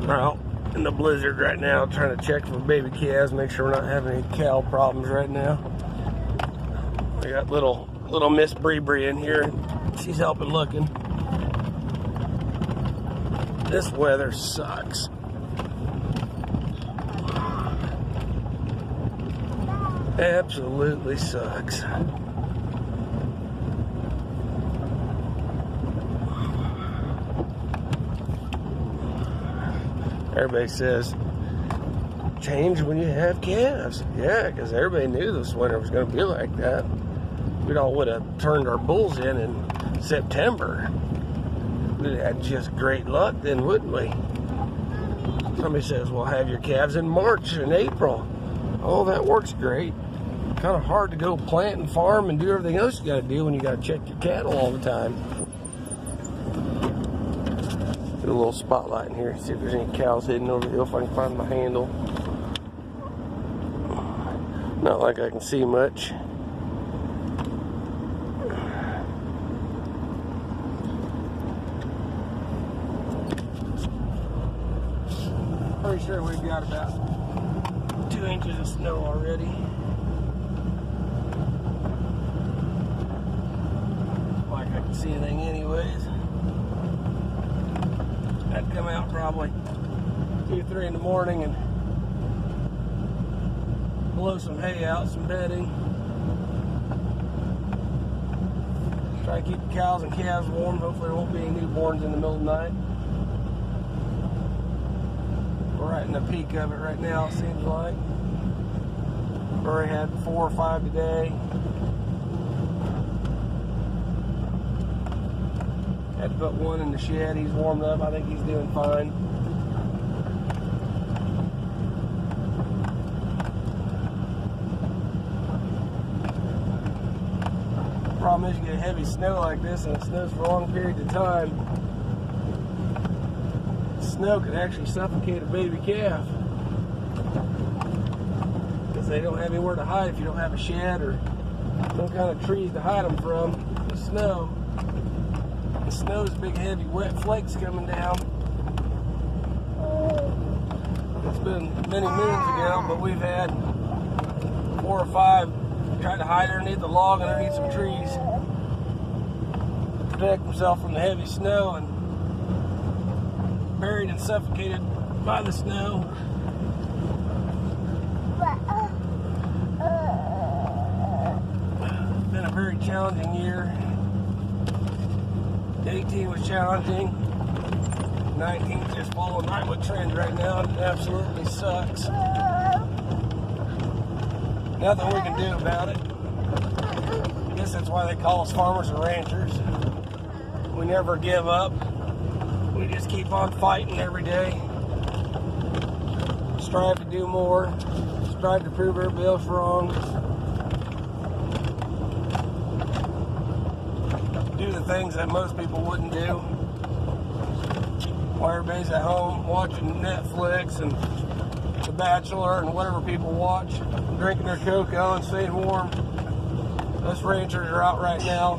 We're out in the blizzard right now trying to check for baby calves, make sure we're not having any cow problems right now. We got little Miss Bree in here. She's helping looking. This weather sucks. Absolutely sucks. Everybody says, change when you have calves. Yeah, because everybody knew this winter was going to be like that. We'd all would have turned our bulls in September. We'd have had just great luck then, wouldn't we? Somebody says, well, have your calves in March and April. Oh, that works great. Kind of hard to go plant and farm and do everything else you got to do when you got to check your cattle all the time. Do a little spotlight in here, see if there's any cows hidden over the hill, if I can find my handle. Not like I can see much. Pretty sure we've got about 2 inches of snow already. Like I can see anything anyways. I'd come out probably 2 or 3 in the morning and blow some hay out, some bedding. Try to keep the cows and calves warm. Hopefully there won't be any newborns in the middle of the night. We're right in the peak of it right now, it seems like. We've already had 4 or 5 today. Had to put one in the shed. He's warmed up. I think he's doing fine. The problem is you get heavy snow like this and it snows for long periods of time. Snow can actually suffocate a baby calf because they don't have anywhere to hide if you don't have a shed or some kind of trees to hide them from the snow. The snow's big, heavy, wet flakes coming down. It's been many moons ago, but we've had 4 or 5 trying to hide underneath the log and underneath some trees to protect themselves from the heavy snow, and buried and suffocated by the snow. It's been a very challenging year. 18 was challenging. 19 is just following right with trend right now. It absolutely sucks. Nothing we can do about it. I guess that's why they call us farmers and ranchers. We never give up. We just keep on fighting every day. Strive to do more. Strive to prove everybody else wrong. Do the things that most people wouldn't do. While everybody's at home watching Netflix and The Bachelor and whatever people watch, drinking their cocoa and staying warm. Us ranchers are out right now,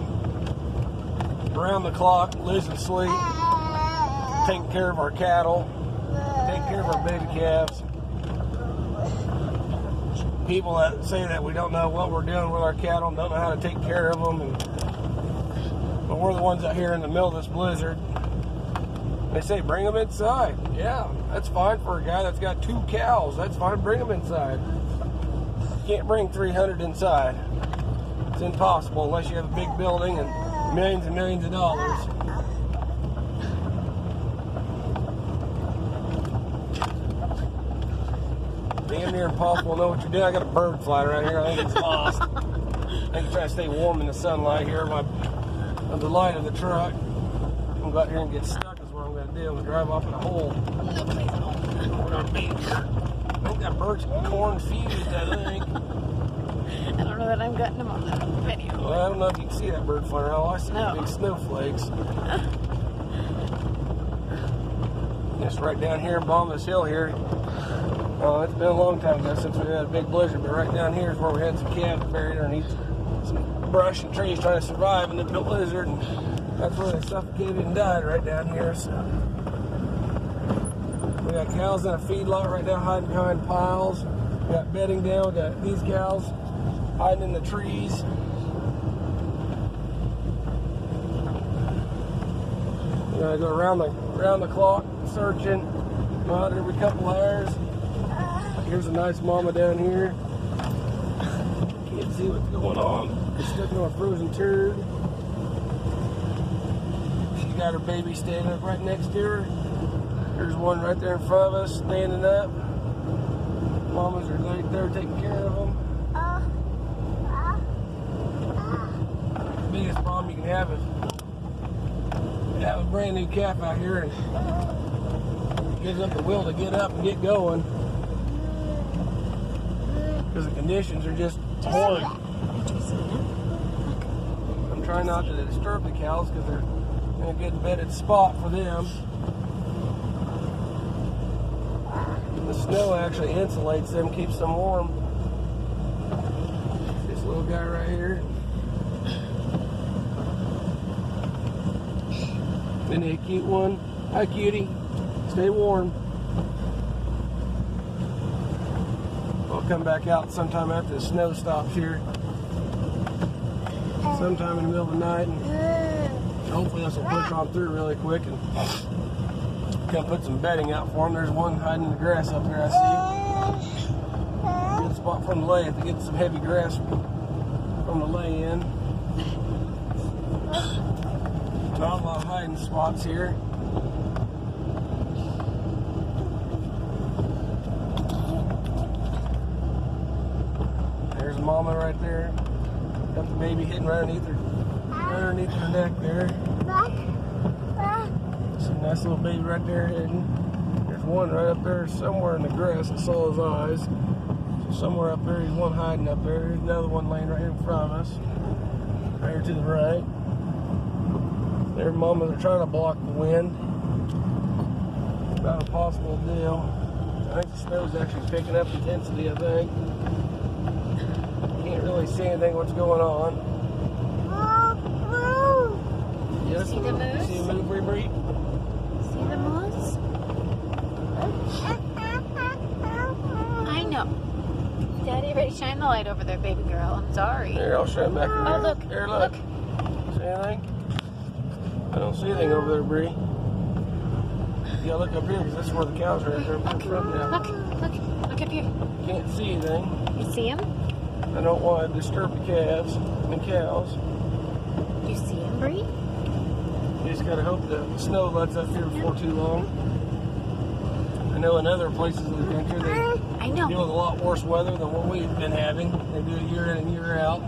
around the clock, losing sleep, taking care of our cattle, taking care of our baby calves. People that say that we don't know what we're doing with our cattle and don't know how to take care of them, but we're the ones out here in the middle of this blizzard. They say bring them inside. Yeah, that's fine for a guy that's got 2 cows. That's fine, bring them inside. You can't bring 300 inside. It's impossible unless you have a big building and millions of dollars. Damn near impossible to know what you're doing. I got a bird flying around here. I think it's lost. I think I'm trying to stay warm in the sunlight here of the light of the truck. I'm going to go out here and get stuck is what I'm going to do. I'm going to drive off in a hole. We're going to be here. I think that bird's corn fused, I think. I don't know that I'm getting them on the video. Well, I don't know if you can see that bird flying around. All I see is big snowflakes. Just right down here on this hill here. It's been a long time ago since we had a big blizzard, but right down here is where we had some calves buried underneath some brush and trees trying to survive in the blizzard, and that's where they suffocated and died right down here. So We got cows in a feedlot right now hiding behind piles. We got bedding down. We got these cows hiding in the trees. We gotta go around the clock searching. Go out every couple hours. Here's a nice mama down here. Can't see what's going on. She's stuck in a frozen turd. She's got her baby standing up right next to her. There's one right there in front of us, standing up. Mamas are right there taking care of them. The biggest problem you can have is have a brand new calf out here and gives up the will to get up and get going because the conditions are just horrid. I'm trying not to disturb the cows because they're in a good bedded spot for them. The snow actually insulates them, keeps them warm. This little guy right here. Isn't he a cute one? Hi, cutie. Stay warm. I'll come back out sometime after the snow stops here. Sometime in the middle of the night. And hopefully this will push on through really quick and come put some bedding out for them. There's one hiding in the grass up there I see. Good spot from the lay if they get some heavy grass from the lay in. Not a lot of hiding spots here. There's a mama right there. Got the baby hitting right underneath her neck there. Some nice little baby right there hidden. There's one right up there somewhere in the grass. I saw his eyes. So somewhere up there, there's one hiding up there. There's another one laying right here in front of us. Right here to the right. Their mamas are trying to block the wind. About a possible deal. I think the snow's actually picking up intensity, I think. Can't really see anything what's going on. Yes, See the moose? See a moose, Bree? See the moose? I know. Daddy already shined the light over there, baby girl. I'm sorry. Here, I'll shine back in Oh, there. look. Here, look. See anything? I don't see anything over there, Bree. You gotta look up here because this is where the cows are right there in front now. Look up here. Can't see anything. You see him? I don't want to disturb the calves and cows. You see him, Bree? You just gotta hope the snow lets up here before too long. I know in other places in the country they I know. deal with a lot worse weather than what we've been having. They do it year in and year out.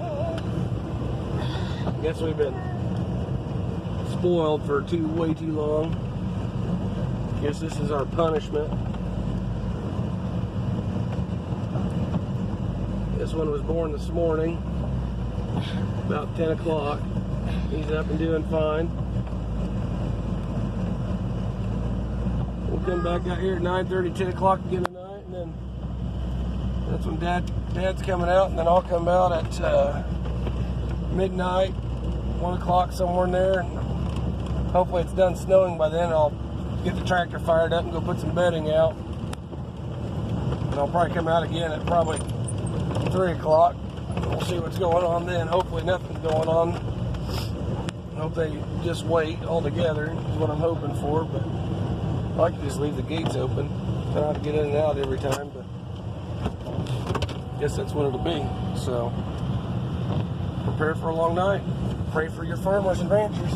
I guess we've been spoiled for way too long. Guess this is our punishment. This one was born this morning, about 10 o'clock. He's up and doing fine. We'll come back out here at 9:30, 10 o'clock again tonight, and then that's when Dad's coming out, and then I'll come out at midnight, 1 o'clock, somewhere in there. And hopefully it's done snowing by then. I'll get the tractor fired up and go put some bedding out. And I'll probably come out again at probably 3 o'clock. We'll see what's going on then. Hopefully nothing's going on. I hope they just wait altogether is what I'm hoping for. But I'd like to just leave the gates open. Try not to get in and out every time, but I guess that's what it'll be. So prepare for a long night. Pray for your farmers and ranchers.